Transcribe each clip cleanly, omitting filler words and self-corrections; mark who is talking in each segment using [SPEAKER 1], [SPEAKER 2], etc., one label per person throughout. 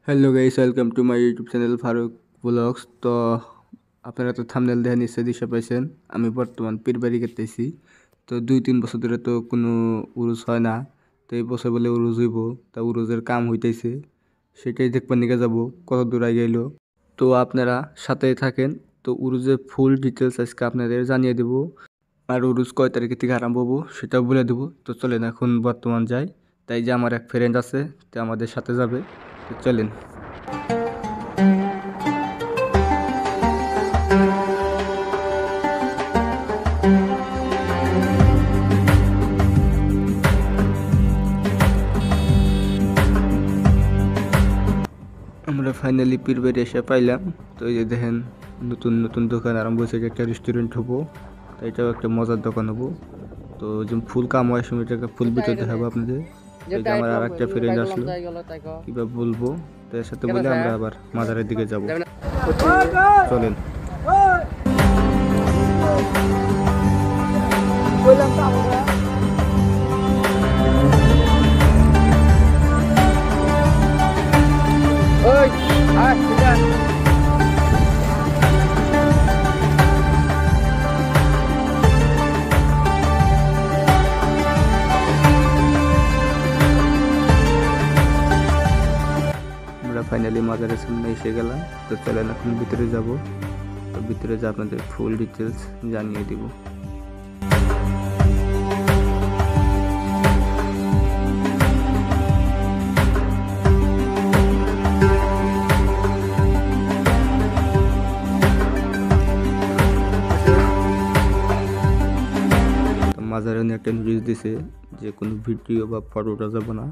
[SPEAKER 1] Hello guys, welcome to my YouTube channel Faruk vlogs. তো আপনারা তো থাম্বনেল দেখে নিশ্চয়ই দিশা পাইছেন। আমি বর্তমান পীরবাড়ি গেতেছি। তো 2-3 বছর ধরে তো কোনো উরুজ হয় না। তো এই বছর বলে উরুজ হইব। তা উরুজের কাম হইতেছে, সেটাই দেখবার নিকে যাব কত দূর আগাইল। তো আপনারা সাথেই থাকেন। তো উরুজের ফুল ডিটেলস আজকে আপনাদের জানিয়ে দেব, আর উরুজ কয় তারিখে থেকে আরম্ভ হবো সেটাও বলে দেবো। তো চলেন এখন বর্তমান যাই। তাই যে আমার এক ফ্রেন্ড আছে, তো আমাদের সাথে যাবে। তো চলেন। আমরা ফাইনালি পীরবাড়ি এসে পাইলাম। তো এই যে দেখেন, নতুন নতুন দোকান আরম্ভ হয়েছে। এটা একটা রেস্টুরেন্ট হবো, তো এটাও একটা মজার দোকান হবো। তো যে ফুল কাম হয় সময় টাকা ফুল ভিতরে দেখাবো আপনাদের। এই যে আমার আর একটা ফ্রেন্ড আসলো, কিভাবে বলবো, তো এর সাথে বলে আমরা আবার মাজারের দিকে যাবো। চলেন। আমরা ফাইনালি মাজারের সামনে এসে গেলাম। তো চলেন এখন ভিতরে যাব। তো ভিতরে যা আপনাদের ফুল ডিটেলস জানিয়ে দিব। মাজারে একটা নোটিশ দিছে যে কোনো ভিডিও বা ফটো ওঠা যাবে না।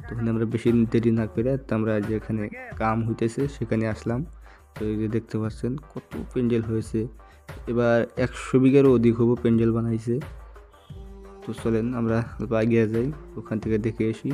[SPEAKER 1] তখন আমরা বেশি দেরি না করে আমরা যেখানে কাম হইতেছে সেখানে আসলাম। তো এই যে দেখতে পাচ্ছেন কত প্যান্ডেল হয়েছে। এবার 100 বিঘারও অধিক হবো প্যান্ডেল বানাইছে। তো চলেন আমরা এগিয়ে যাই, ওখান থেকে দেখে আসি।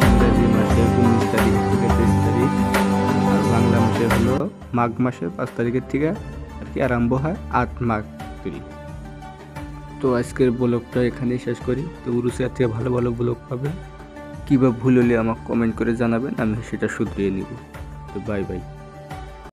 [SPEAKER 1] ইংরেজি মাসের 19 তারিখ থেকে 23 তারিখ, আর বাংলা মাসের হলো মাঘ মাসের 5 তারিখের থেকে আর কি আরম্ভ হয় 8 মাঘ থেকে। তো আজকের ব্লগটা এখানেই শেষ করি। তো উরুসিয়া থেকে ভালো ভালো ব্লগ পাবেন। কিংবা ভুল হলে আমাকে কমেন্ট করে জানাবেন, আমি সেটা শুধরিয়ে নিব। তো বাই বাই।